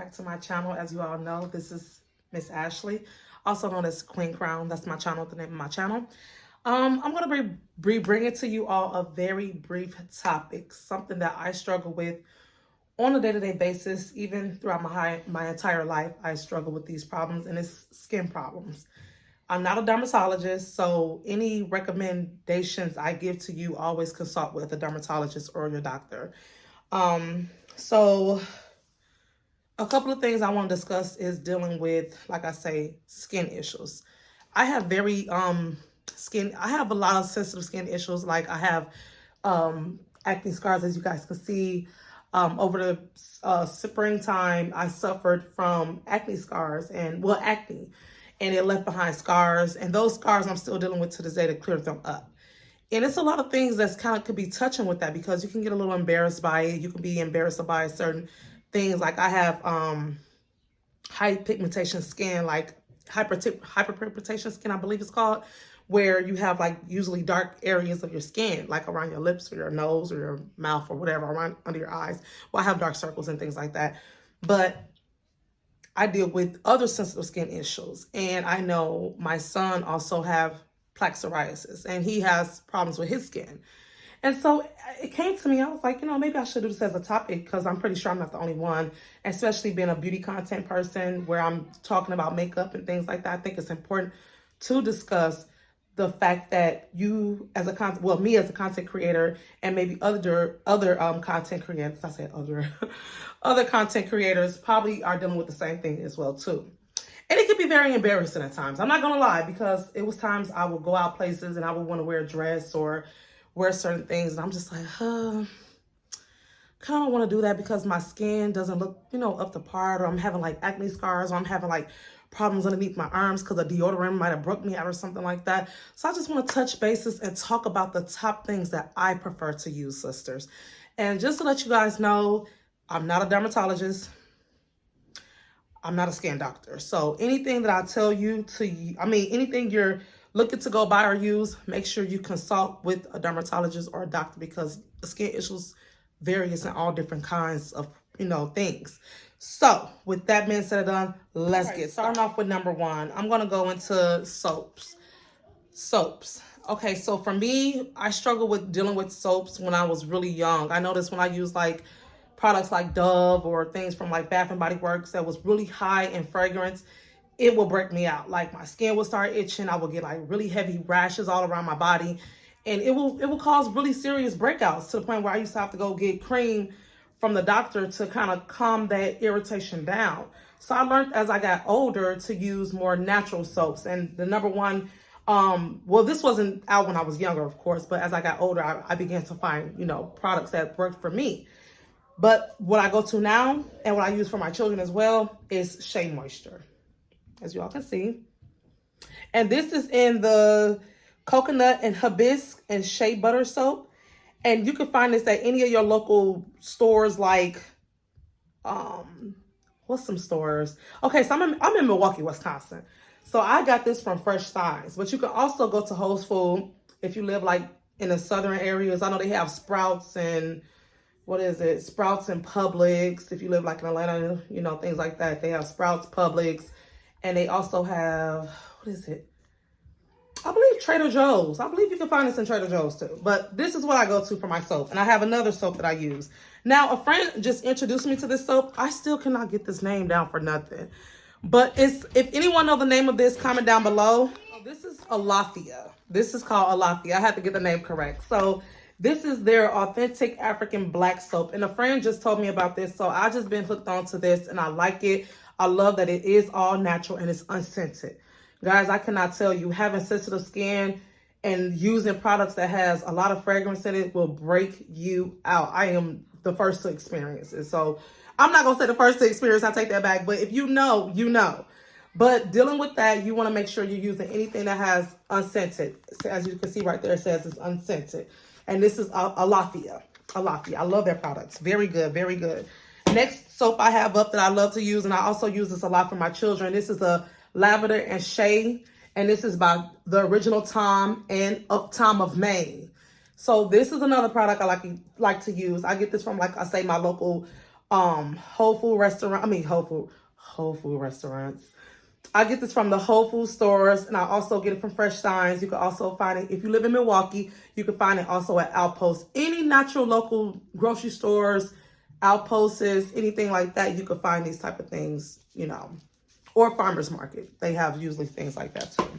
back to my channel. As you all know, this is Miss Ashley, also known as Queen Crown. That's my channel, the name of my channel. I'm going to be bringing to you all a very brief topic, something that I struggle with on a day-to-day basis. Even throughout my entire life, I struggle with these problems, and it's skin problems. I'm not a dermatologist, so any recommendations I give to you, always consult with a dermatologist or your doctor. So a couple of things I want to discuss is dealing with, like I say, skin issues. I have I have a lot of sensitive skin issues. Like I have acne scars, as you guys can see. Over the springtime, I suffered from acne scars and acne, and it left behind scars. And those scars I'm still dealing with to this day to clear them up. And it's a lot of things that's kind of could be touching with that, because you can get a little embarrassed by it. You can be embarrassed by certain things. Like I have high pigmentation skin, like hyperpigmentation skin, I believe it's called, where you have like usually dark areas of your skin, like around your lips or your nose or your mouth or whatever, around under your eyes. Well, I have dark circles and things like that. But I deal with other sensitive skin issues. And I know my son also have plaque psoriasis, and he has problems with his skin. And so it came to me, I was like, maybe I should do this as a topic, because I'm pretty sure I'm not the only one, especially being a beauty content person where I'm talking about makeup and things like that. I think it's important to discuss the fact that you as a me as a content creator, and maybe other content creators, I said other content creators probably are dealing with the same thing as well too. And it can be very embarrassing at times. I'm not going to lie, because it was times I would go out places and I would want to wear a dress or wear certain things. And I'm just like, kind of want to do that because my skin doesn't look, up to par, or I'm having like acne scars, or I'm having like problems underneath my arms because a deodorant might have broke me out or something like that. So I just want to touch bases and talk about the top things that I prefer to use, sisters. And just to let you guys know, I'm not a dermatologist. I'm not a skin doctor. So anything that I tell you anything you're looking to go buy or use, make sure you consult with a dermatologist or a doctor, because skin issues varies in all different kinds of, things. So with that being said and done, let's get started. Starting off with number one, I'm going to go into soaps. Okay, so for me, I struggled with dealing with soaps when I was really young. I noticed when I use like products like Dove or things from like Bath and Body Works that was really high in fragrance, it will break me out. Like my skin will start itching. I will get like really heavy rashes all around my body, and it will cause really serious breakouts, to the point where I used to have to go get cream from the doctor to kind of calm that irritation down. So I learned as I got older to use more natural soaps. And the number one, this wasn't out when I was younger, of course, but as I got older, I began to find, products that worked for me. But what I go to now, and what I use for my children as well, is Shea Moisture, as you all can see. And this is in the coconut and hibiscus and shea butter soap. And you can find this at any of your local stores, like, what's some stores? Okay, so I'm in Milwaukee, Wisconsin. So I got this from Fresh Signs. But you can also go to Whole Foods if you live like in the southern areas. I know they have Sprouts and Sprouts and Publix. If you live like in Atlanta, things like that. They have Sprouts, Publix, and they also have, I believe Trader Joe's. I believe you can find this in Trader Joe's too. But this is what I go to for my soap. And I have another soap that I use. Now, a friend just introduced me to this soap. I still cannot get this name down for nothing. But if anyone know the name of this, comment down below. This is ALAFFIA. This is called ALAFFIA. I had to get the name correct. So this is their authentic African black soap. And a friend just told me about this. So I just been hooked onto this, and I like it. I love that it is all natural and it's unscented. Guys, I cannot tell you, having sensitive skin and using products that has a lot of fragrance in it will break you out. I am the first to experience it. So I'm not going to say the first to experience, I take that back. But if you know, you know. But dealing with that, you want to make sure you're using anything that has unscented. As you can see right there, it says it's unscented. And this is ALAFFIA. ALAFFIA. I love their products. Very good, very good. Next soap I have up that I love to use, and I also use this a lot for my children. This is a Lavender and Shea, and this is by the original Tom of Maine. So this is another product I like to use. I get this from, like I say, my local Whole food restaurants. I get this from the Whole Food stores, and I also get it from Fresh Steins. You can also find it, if you live in Milwaukee, you can find it also at Outpost. Any natural local grocery stores, Outposts, anything like that, you can find these type of things, you know, or farmers market. They have usually things like that too.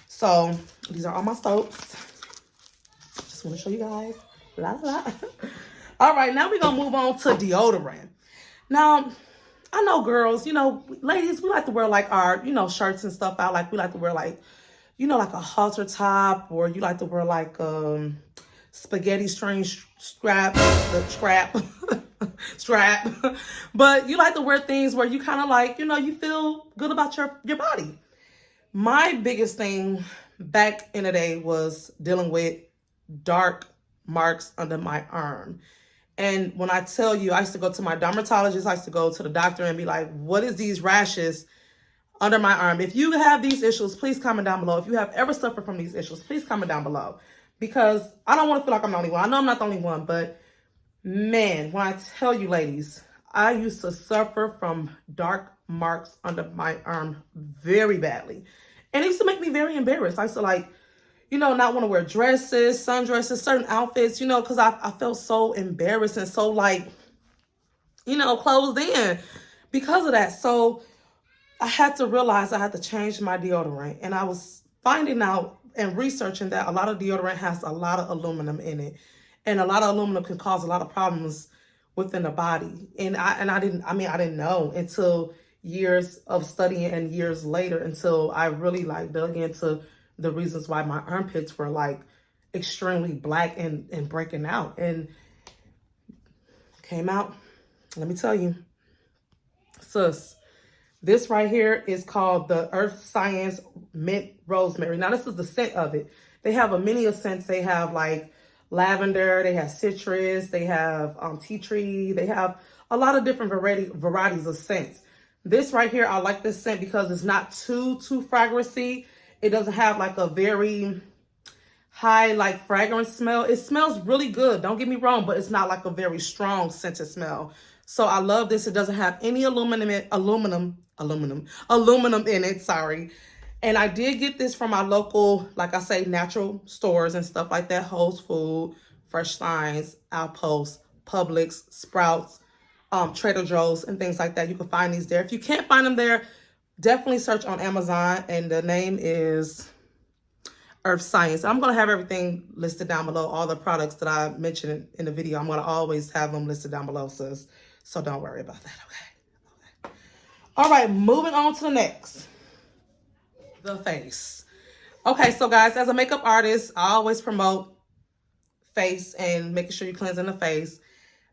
So these are all my soaps. Just want to show you guys. La la la. All right, now we're gonna move on to deodorant. Now, I know girls, you know, ladies, we like to wear like our, you know, shirts and stuff out. Like we like to wear like, you know, like a halter top, or you like to wear like spaghetti string strap. But you like to wear things where you kind of like, you know, you feel good about your body. My biggest thing back in the day was dealing with dark marks under my arm. And when I tell you, I used to go to my dermatologist, I used to go to the doctor and be like, what is these rashes under my arm? If you have these issues, please comment down below. If you have ever suffered from these issues, please comment down below. Because I don't want to feel like I'm the only one. I know I'm not the only one, but man, when I tell you, ladies, I used to suffer from dark marks under my arm very badly. And it used to make me very embarrassed. I used to like, you know, not want to wear dresses, sundresses, certain outfits, you know, because I felt so embarrassed and so like, you know, closed in because of that. So I had to realize I had to change my deodorant. And I was finding out and researching that a lot of deodorant has a lot of aluminum in it. And a lot of aluminum can cause a lot of problems within the body. And I didn't know until years of studying and years later, until I really like dug into the reasons why my armpits were like extremely black and breaking out. And came out, let me tell you, sis, this right here is called the Earth Science Mint Rosemary. Now this is the scent of it. They have a many of scents. They have like lavender, they have citrus, they have tea tree, they have a lot of different varieties of scents. This right here, I like this scent because it's not too fragrancy. It doesn't have like a very high like fragrance smell. It smells really good, don't get me wrong, but it's not like a very strong scented smell. So I love this. It doesn't have any aluminum in it, sorry. And I did get this from my local, like I say, natural stores and stuff like that. Whole Food, Fresh Steins, Outpost, Publix, Sprouts, Trader Joe's, and things like that. You can find these there. If you can't find them there, definitely search on Amazon, and the name is Earth Science. I'm going to have everything listed down below. All the products that I mentioned in the video, I'm going to always have them listed down below, sis. So don't worry about that, okay? All right, moving on to the next. The face. Okay, so guys, as a makeup artist, I always promote face and making sure you're cleansing the face.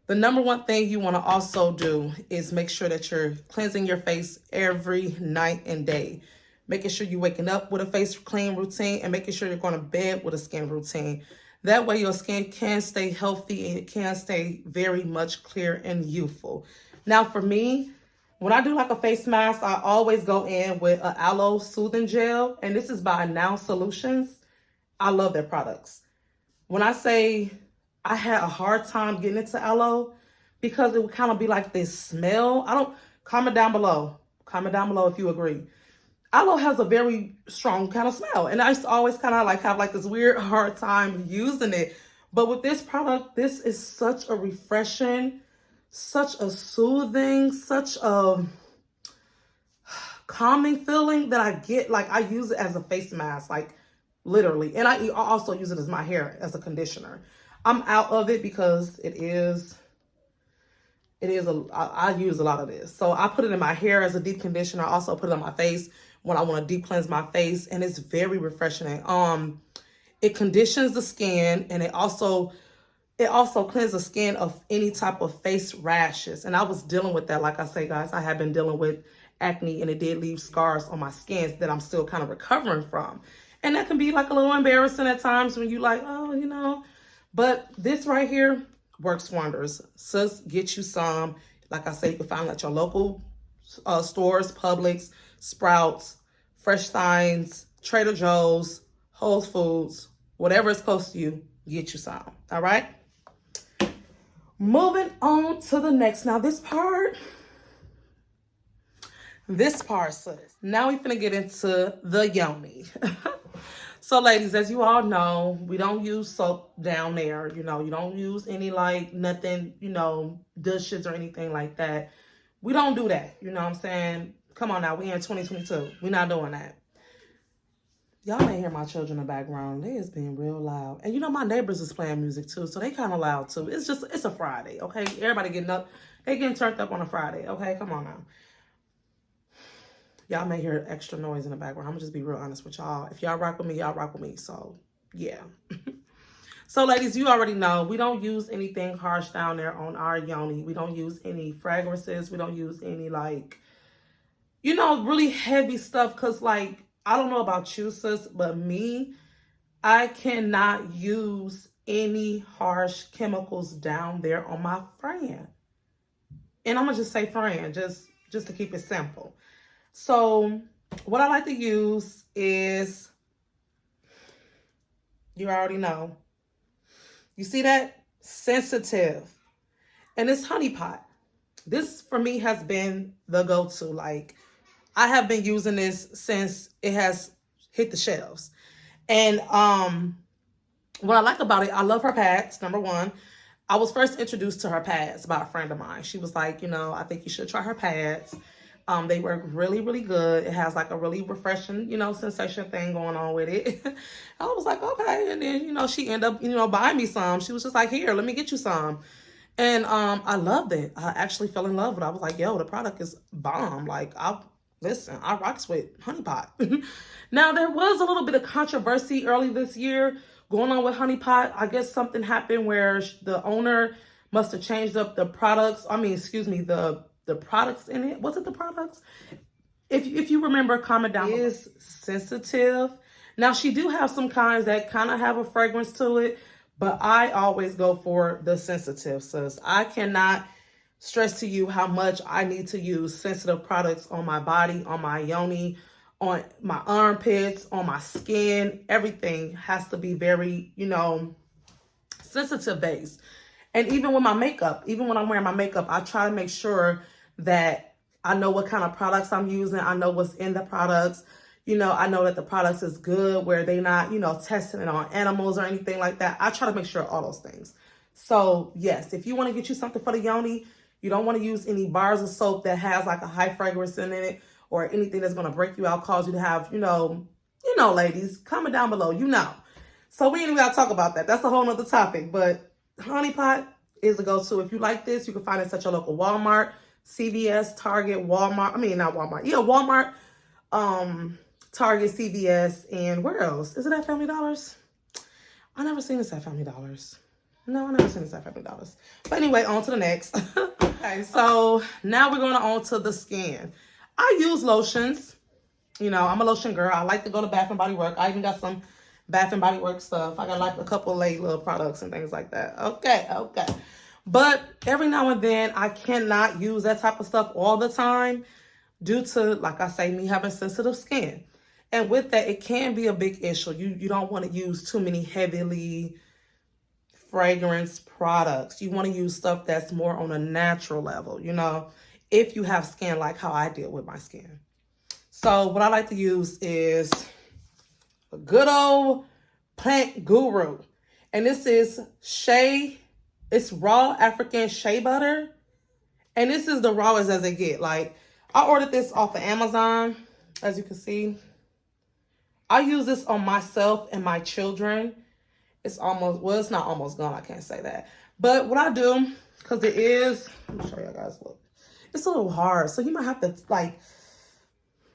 The number one thing you want to also do is make sure that you're cleansing your face every night and day. Making sure you're waking up with a face clean routine and making sure you're going to bed with a skin routine. That way your skin can stay healthy and it can stay very much clear and youthful. Now for me, when I do like a face mask, I always go in with an Aloe Soothing Gel. And this is by Now Solutions. I love their products. When I say I had a hard time getting into Aloe because it would kind of be like this smell. Comment down below. Comment down below if you agree. Aloe has a very strong kind of smell. And I used to always kind of like have like this weird hard time using it. But with this product, this is such a refreshing, such a soothing, such a calming feeling that I get. Like I use it as a face mask, like literally. And I also use it as my hair, as a conditioner. I'm out of it because I use a lot of this. So I put it in my hair as a deep conditioner. I also put it on my face when I want to deep cleanse my face. And it's very refreshing. It conditions the skin, and it also cleanses the skin of any type of face rashes. And I was dealing with that. Like I say, guys, I have been dealing with acne, and it did leave scars on my skin that I'm still kind of recovering from. And that can be like a little embarrassing at times when you like, oh, you know. But this right here works wonders. Sis, get you some. Like I say, you can find them at your local stores, Publix, Sprouts, Fresh Steins, Trader Joe's, Whole Foods, whatever is close to you, get you some. All right? Moving on to the next. Now this part, sis. Now we're gonna get into the yoni. So ladies, as you all know, we don't use soap down there. You know, you don't use any like nothing, you know, dishes or anything like that. We don't do that. You know what I'm saying? Come on now, we in 2022. We're not doing that. Y'all may hear my children in the background. They is being real loud. And you know, my neighbors is playing music too, so they kind of loud too. It's a Friday, okay? Everybody getting up. They getting turned up on a Friday, okay? Come on now. Y'all may hear extra noise in the background. I'm gonna just be real honest with y'all. If y'all rock with me, y'all rock with me. So, yeah. So, ladies, you already know we don't use anything harsh down there on our yoni. We don't use any fragrances. We don't use any, like, you know, really heavy stuff. Because, like, I don't know about you, sis, but me, I cannot use any harsh chemicals down there on my friend. And I'm gonna just say friend, just to keep it simple. So what I like to use is, you already know. You see that? Sensitive. And it's honey pot. This for me has been the go-to. Like, I have been using this since it has hit the shelves. And what I like about it, I love her pads, number one. I was first introduced to her pads by a friend of mine. She was like, you know, I think you should try her pads. They work really, really good. It has like a really refreshing, you know, sensation thing going on with it. I was like, okay. And then, you know, she ended up, you know, buying me some. She was just like, here, let me get you some. And I loved it. I actually fell in love with it. I was like, yo, the product is bomb. Like, I rocks with honey pot. Now, there was a little bit of controversy early this year going on with honey pot. I guess something happened where the owner must have changed up the products. I mean, excuse me, the products in it. Was it the products? If you remember, comment down below. It is sensitive. Now, she do have some kinds that kind of have a fragrance to it, but I always go for the sensitive, sis. I cannot stress to you how much I need to use sensitive products on my body, on my yoni, on my armpits, on my skin. Everything has to be very, you know, sensitive based. And even with my makeup, even when I'm wearing my makeup, I try to make sure that I know what kind of products I'm using. I know what's in the products. You know, I know that the products is good, where they not, you know, testing it on animals or anything like that. I try to make sure all those things. So, yes, if you want to get you something for the yoni, you don't want to use any bars of soap that has like a high fragrance in it or anything that's going to break you out, cause you to have, you know, ladies, comment down below, you know. So we ain't even got to talk about that. That's a whole nother topic. But honey pot is a go-to. If you like this, you can find it at your local Walmart, CVS, Target, Walmart. I mean, not Walmart. Yeah, Walmart, Target, CVS, and where else? Is it at Family Dollars? I never seen this at Family Dollars. No, I never seen this at Family Dollars. But anyway, on to the next. Okay, so now we're going on to the skin. I use lotions. You know, I'm a lotion girl. I like to go to Bath and Body Works. I even got some Bath and Body Works stuff. I got like a couple of little products and things like that. Okay. But every now and then, I cannot use that type of stuff all the time due to, like I say, me having sensitive skin. And with that, it can be a big issue. You don't want to use too many heavily fragrance products. You want to use stuff that's more on a natural level, you know, if you have skin like how I deal with my skin. So what I like to use is a good old plant guru. And this is Shea. It's raw African shea butter. And this is the rawest as they get. Like, I ordered this off of Amazon, as you can see. I use this on myself and my children. It's almost, well, it's not almost gone. I can't say that. But what I do, because it is, let me show you guys, look. It's a little hard. So you might have to, like,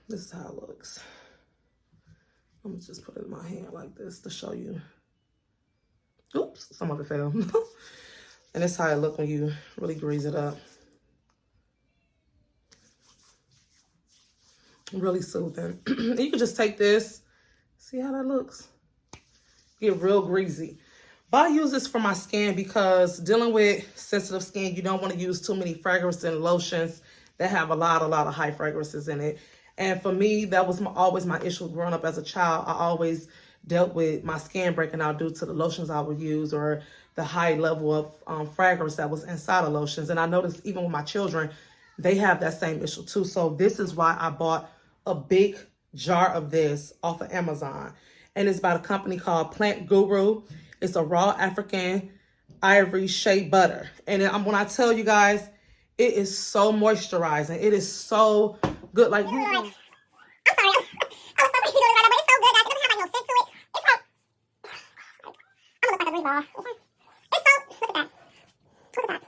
this is how it looks. Let me just put it in my hand like this to show you. Oops, some of it fell. And this is how it looks when you really grease it up. Really soothing. And you can just take this. See how that looks? Get real greasy. But I use this for my skin because dealing with sensitive skin, you don't want to use too many fragrances and lotions that have a lot of high fragrances in it. And for me, that was always my issue growing up as a child. I always dealt with my skin breaking out due to the lotions I would use or the high level of fragrance that was inside the lotions. And I noticed even with my children, they have that same issue too. So this is why I bought a big jar of this off of Amazon. And it's by a company called Plant Guru. It's a raw African Ivory Shea butter. And when I tell you guys, it is so moisturizing. It is so good. Like, you know, I'm sorry. I'm so busy doing it right now, but it's so good, guys. It doesn't have like no scent to it. It's like, I'm gonna look like a grease ball. It's so, look at that. Look at that.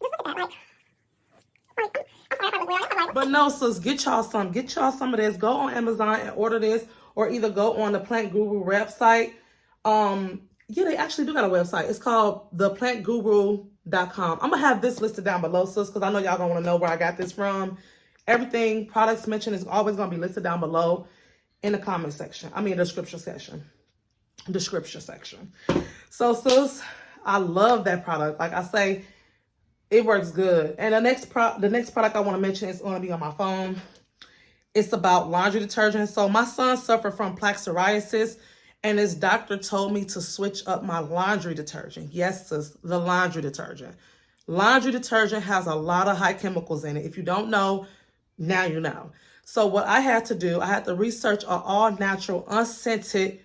Just look at that. I'm sorry, I look weird. But no, sis, get y'all some. Get y'all some of this. Go on Amazon and order this, or either go on the Plant Guru website. Yeah, they actually do got a website. It's called theplantguru.com. I'm gonna have this listed down below, sis, because I know y'all gonna want to know where I got this from. Everything, products mentioned, is always gonna be listed down below in the comment section. I mean, description section. Description section. So, sis, I love that product. Like I say, it works good. And the next product I want to mention is going to be on my phone. It's about laundry detergent. So my son suffered from plaque psoriasis, and his doctor told me to switch up my laundry detergent. Yes, sis, the laundry detergent. Laundry detergent has a lot of high chemicals in it. If you don't know, now you know. So what I had to do, I had to research an all-natural, unscented,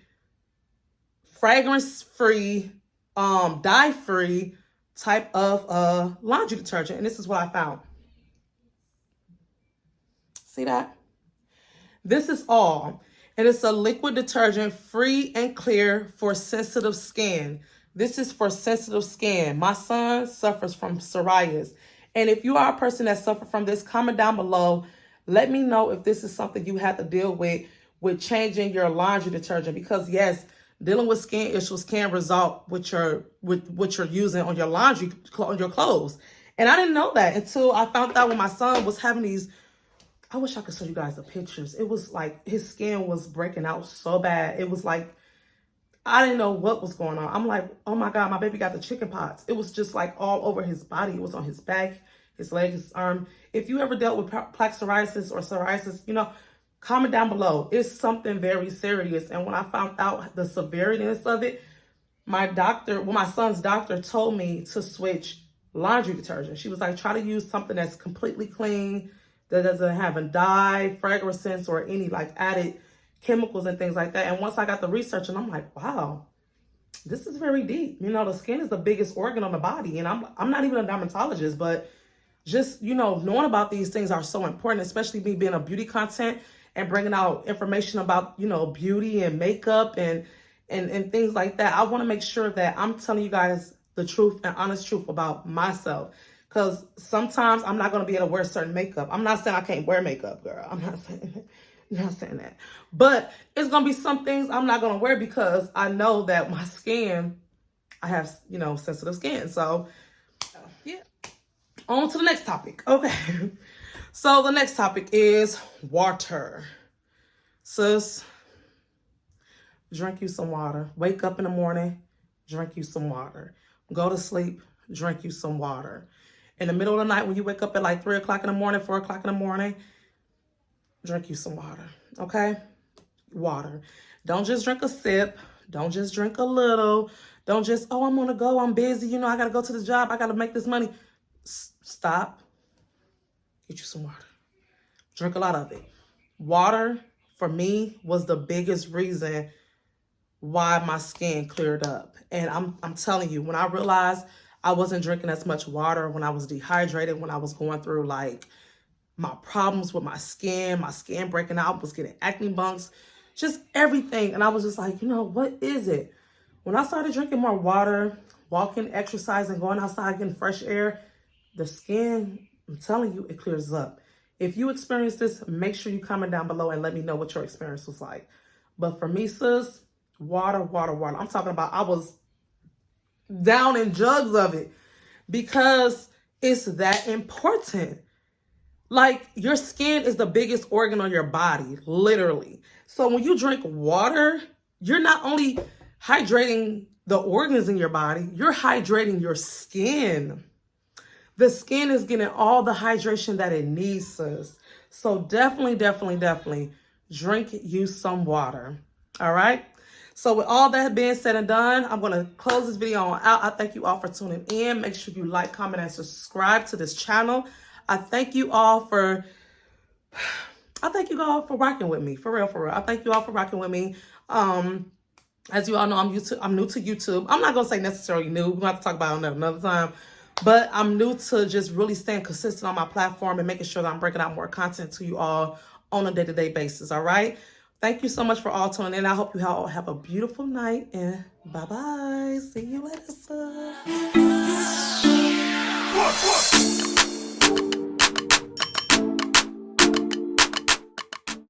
fragrance-free, dye-free type of laundry detergent. And this is what I found. See that? This is all. And it's a liquid detergent, free and clear for sensitive skin. This is for sensitive skin. My son suffers from psoriasis. And if you are a person that suffers from this, comment down below. Let me know if this is something you have to deal with changing your laundry detergent. Because yes, dealing with skin issues can result with what you're using on your laundry, on your clothes. And I didn't know that until I found out when my son was having these. I wish I could show you guys the pictures. It was like his skin was breaking out so bad. It was like, I didn't know what was going on. I'm like, oh my God, my baby got the chicken pox. It was just like all over his body. It was on his back, his leg, his arm. If you ever dealt with plaque psoriasis or psoriasis, you know, comment down below. It's something very serious. And when I found out the severeness of it, my son's doctor told me to switch laundry detergent. She was like, try to use something that's completely clean, that doesn't have a dye, fragrance, or any like added chemicals and things like that. And once I got the research, and I'm like, wow, this is very deep. You know, the skin is the biggest organ on the body. And I'm not even a dermatologist, but just, you know, knowing about these things are so important, especially me being a beauty content and bringing out information about, you know, beauty and makeup and things like that. I want to make sure that I'm telling you guys the truth and honest truth about myself. Because sometimes I'm not going to be able to wear certain makeup. I'm not saying I can't wear makeup, girl. I'm not saying that. But it's going to be some things I'm not going to wear because I know that my skin, I have, you know, sensitive skin. So, yeah. On to the next topic. Okay. So the next topic is water. Sis, drink you some water. Wake up in the morning, drink you some water. Go to sleep, drink you some water. In the middle of the night, when you wake up at like 3 o'clock in the morning, 4 o'clock in the morning, drink you some water, okay? Water. Don't just drink a sip. Don't just drink a little. Don't just, oh, I'm gonna go, I'm busy, you know, I gotta go to the job, I gotta make this money. Stop. Get you some water. Drink a lot of it. Water, for me, was the biggest reason why my skin cleared up. And I'm telling you, when I realized I wasn't drinking as much water, when I was dehydrated, when I was going through like my problems with my skin breaking out, was getting acne bumps, just everything. And I was just like, you know, what is it? When I started drinking more water, walking, exercising, going outside, getting fresh air, the skin, I'm telling you, it clears up. If you experience this, make sure you comment down below and let me know what your experience was like. But for me, sis, water, water, water. I'm talking about I was down in jugs of it because it's that important. Like, your skin is the biggest organ on your body, literally. So when you drink water, you're not only hydrating the organs in your body, you're hydrating your skin. The skin is getting all the hydration that it needs, sis. So definitely, definitely, definitely drink you some water. All right. So with all that being said and done, I'm going to close this video on out. I thank you all for tuning in. Make sure you like, comment, and subscribe to this channel. I thank you all for rocking with me. For real, for real. I thank you all for rocking with me. As you all know, I'm new to YouTube. I'm not going to say necessarily new. We're going to have to talk about it another time. But I'm new to just really staying consistent on my platform and making sure that I'm breaking out more content to you all on a day-to-day basis, all right? Thank you so much for all tuning in. I hope you all have a beautiful night, and bye-bye. See you later, sir.